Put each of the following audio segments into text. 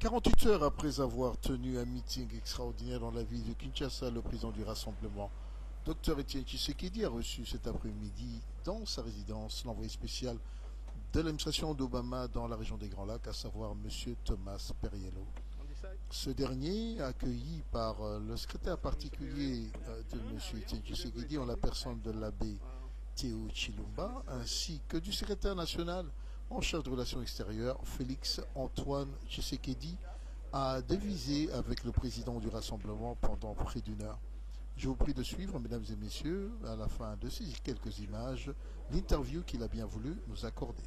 48 heures après avoir tenu un meeting extraordinaire dans la ville de Kinshasa, le président du Rassemblement, Dr Etienne Tshisekedi, a reçu cet après-midi dans sa résidence l'envoyé spécial de l'administration d'Obama dans la région des Grands Lacs, à savoir M. Thomas Perriello. Ce dernier, accueilli par le secrétaire particulier de M. Etienne Tshisekedi en la personne de l'abbé Théo Chilumba, ainsi que du secrétaire national en charge de relations extérieures, Félix Antoine Tshisekedi, a devisé avec le président du Rassemblement pendant près d'une heure. Je vous prie de suivre, mesdames et messieurs, à la fin de ces quelques images, l'interview qu'il a bien voulu nous accorder.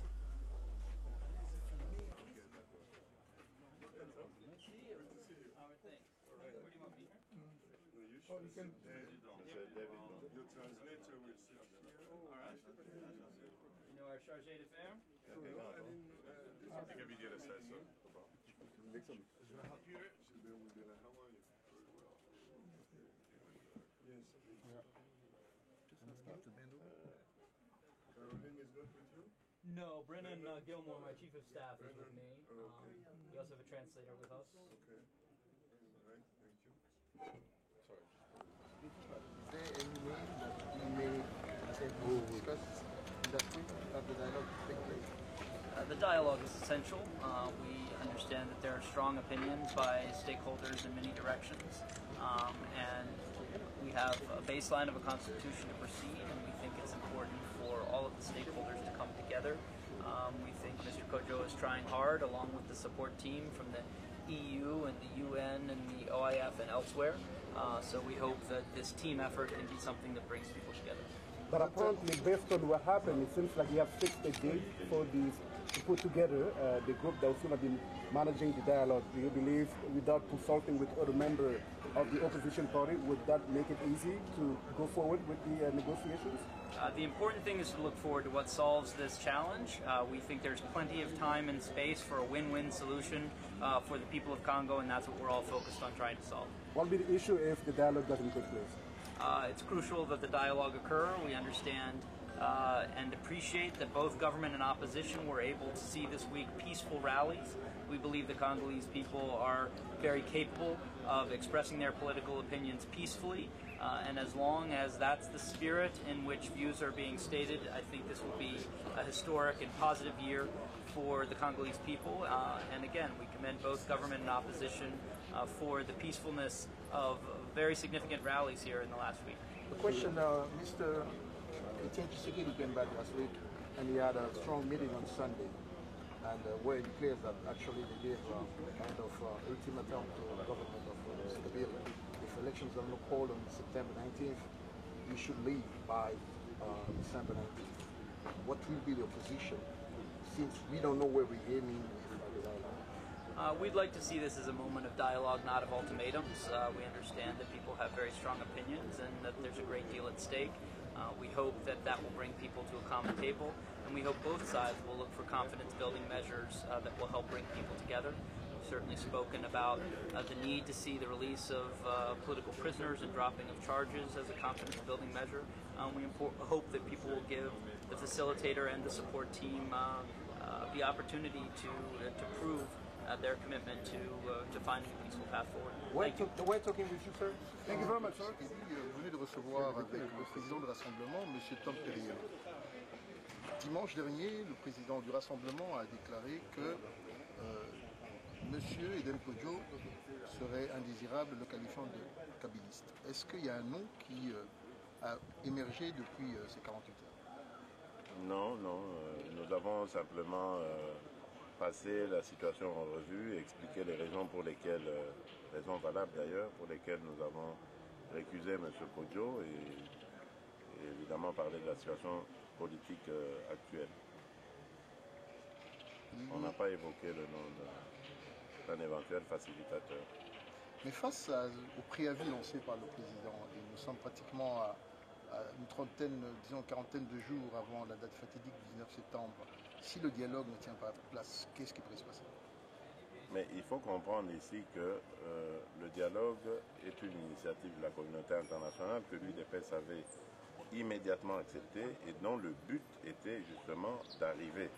Our chargé d'affaires? Caroline is good with you? No, Brennan Gilmore, my chief of staff, is with me. We also have a translator with us. Okay. All right, thank you. Sorry. Is there any way that you may discuss that week of the dialogue take place? The dialogue is essential. We understand that there are strong opinions by stakeholders in many directions, and we have a baseline of a constitution to proceed, and we think it's important for all of the stakeholders to come together. We think Mr. Kojo is trying hard, along with the support team from the EU and the UN and the OIF and elsewhere. So we hope that this team effort can be something that brings people together. But apparently, based on what happened, it seems like you have fixed a date for these to put together the group that was going to be managing the dialogue. Do you believe, without consulting with other members of the opposition party, would that make it easy to go forward with the negotiations? The important thing is to look forward to what solves this challenge. We think there's plenty of time and space for a win-win solution for the people of Congo, and that's what we're all focused on trying to solve. What will be the issue if the dialogue doesn't take place? It's crucial that the dialogue occur. We understand and appreciate that both government and opposition were able to see this week peaceful rallies. We believe the Congolese people are very capable of expressing their political opinions peacefully, and as long as that's the spirit in which views are being stated, I think this will be a historic and positive year for the Congolese people. And again, we commend both government and opposition for the peacefulness of very significant rallies here in the last week. The question, Mr. Etienne Tshisekedi came back last week and he had a strong meeting on Sunday, and where he declares that actually they gave kind of ultimatum to the government of Kabila. If elections are not called on September 19th, you should leave by December 19th. What will be the opposition, since we don't know where we're aiming with the dialogue? We'd like to see this as a moment of dialogue, not of ultimatums. We understand that people have very strong opinions and that there's a great deal at stake. We hope that that will bring people to a common table, and we hope both sides will look for confidence-building measures that will help bring people together. We've certainly spoken about the need to see the release of political prisoners and dropping of charges as a confidence-building measure. We hope that people will give the facilitator and the support team the opportunity to prove their commitment to finding a peaceful path forward. We're talking with you, sir. Thank you very much, sir. Vous venez de recevoir avec le président du Rassemblement, M. Tom Perriello. Dimanche dernier, le président du Rassemblement a déclaré que M. Edem Kodjo serait indésirable, le qualifiant de kabiliste. Est-ce qu'il y a un nom qui a émergé depuis ces 48 heures? Non, nous avons simplement passé la situation en revue et expliqué les raisons pour lesquelles, raisons valables d'ailleurs, pour lesquelles nous avons récusé M. Kodjo et évidemment parler de la situation politique actuelle. On n'a pas évoqué le nom d'un éventuel facilitateur. Mais face au préavis lancé par le président, et nous sommes pratiquement à une trentaine, disons une quarantaine de jours avant la date fatidique du 19 septembre, si le dialogue ne tient pas place, qu'est-ce qui pourrait se passer? Mais il faut comprendre ici que le dialogue est une initiative de la communauté internationale que l'UDPS avait immédiatement acceptée et dont le but était justement d'arriver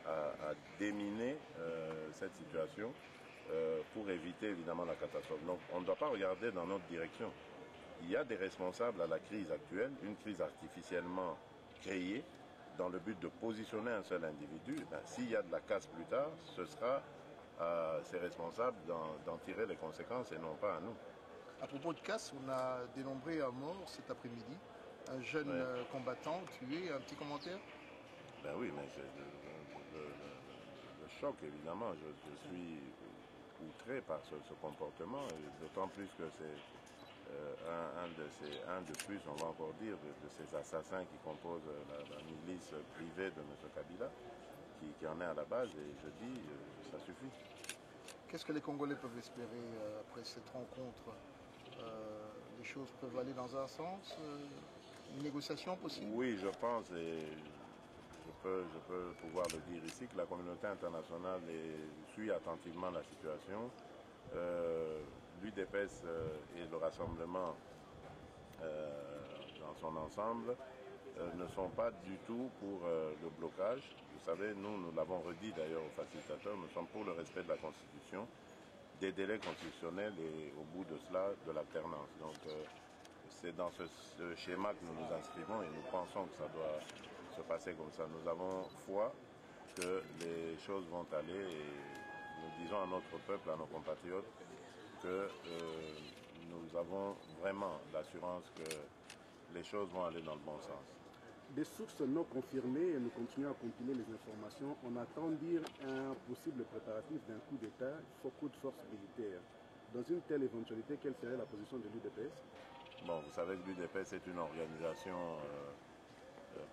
à déminer cette situation pour éviter évidemment la catastrophe. Donc on ne doit pas regarder dans notre direction. Il y a des responsables à la crise actuelle, une crise artificiellement créée dans le but de positionner un seul individu. Ben, s'il y a de la casse plus tard, ce sera à ces responsables d'en tirer les conséquences et non pas à nous. À propos de casse, on a dénombré un mort cet après-midi, un jeune combattant tué. Un petit commentaire? Ben oui, mais c'est le choc, évidemment. Je suis outré par ce comportement, d'autant plus que c'est un de plus, on va encore dire, de ces assassins qui composent la milice privée de M. Kabila, qui en est à la base, et je dis, ça suffit. Qu'est-ce que les Congolais peuvent espérer après cette rencontre? Les choses peuvent aller dans un sens, une négociation possible? Oui, je pense, et je peux pouvoir le dire ici, que la communauté internationale suit attentivement la situation. L'UDPS et le rassemblement dans son ensemble ne sont pas du tout pour le blocage. Vous savez, nous l'avons redit d'ailleurs aux facilitateurs, nous sommes pour le respect de la Constitution, des délais constitutionnels et au bout de cela, de l'alternance. Donc c'est dans ce schéma que nous nous inscrivons et nous pensons que ça doit se passer comme ça. Nous avons foi que les choses vont aller et nous disons à notre peuple, à nos compatriotes, que nous avons vraiment l'assurance que les choses vont aller dans le bon sens. Des sources non confirmées, et nous continuons à compiler les informations, on attend dire un possible préparatif d'un coup d'État, coup de force militaire. Dans une telle éventualité, quelle serait la position de l'UDPS? Bon, vous savez que l'UDPS est une organisation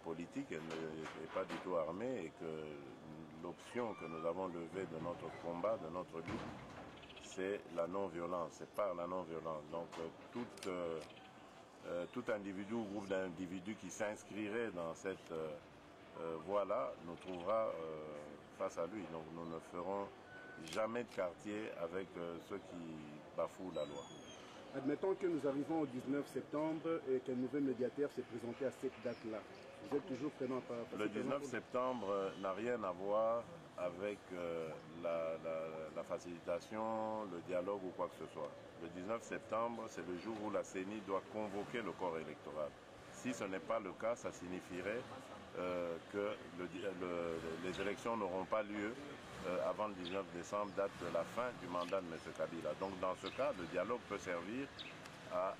politique, elle n'est pas du tout armée et que l'option que nous avons levée de notre combat, de notre lutte, c'est la non-violence, c'est par la non-violence. Donc tout individu ou groupe d'individus qui s'inscrirait dans cette voie-là nous trouvera face à lui. Donc nous ne ferons jamais de quartier avec ceux qui bafouent la loi. Admettons que nous arrivons au 19 septembre et qu'un nouvel médiateur s'est présenté à cette date-là. Vous êtes toujours prenant par... Le 19 septembre n'a rien à voir avec la facilitation, le dialogue ou quoi que ce soit. Le 19 septembre, c'est le jour où la CENI doit convoquer le corps électoral. Si ce n'est pas le cas, ça signifierait que les élections n'auront pas lieu avant le 19 décembre, date de la fin du mandat de M. Kabila. Donc dans ce cas, le dialogue peut servir à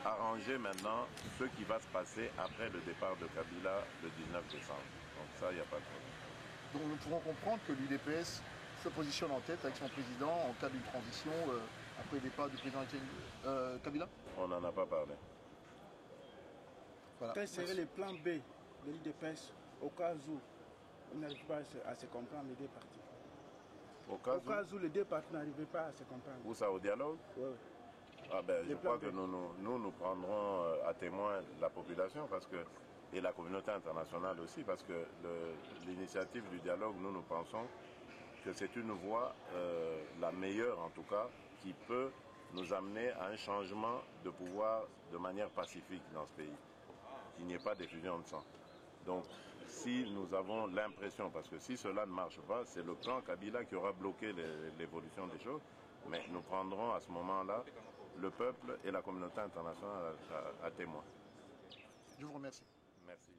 arranger maintenant ce qui va se passer après le départ de Kabila le 19 décembre. Donc ça, il n'y a pas de problème. Donc nous pouvons comprendre que l'UDPS se positionne en tête avec son président en cas d'une transition après le départ du président Kabila? On n'en a pas parlé. Voilà. Quel serait le plan B de l'UDPS au cas où on n'arrive pas à se comprendre les deux parties? Au cas où les deux parties n'arrivaient pas à se comprendre. Où ça, au dialogue? Oui. Ah ben, je crois que nous prendrons à témoin la population parce que, et la communauté internationale aussi, parce que l'initiative du dialogue, nous pensons que c'est une voie, la meilleure en tout cas, qui peut nous amener à un changement de pouvoir de manière pacifique dans ce pays, qu'il n'y ait pas d'effusion de sang. Donc, si nous avons l'impression, parce que si cela ne marche pas, c'est le plan Kabila qui aura bloqué l'évolution des choses, mais nous prendrons à ce moment-là le peuple et la communauté internationale à témoin. Je vous remercie. Merci.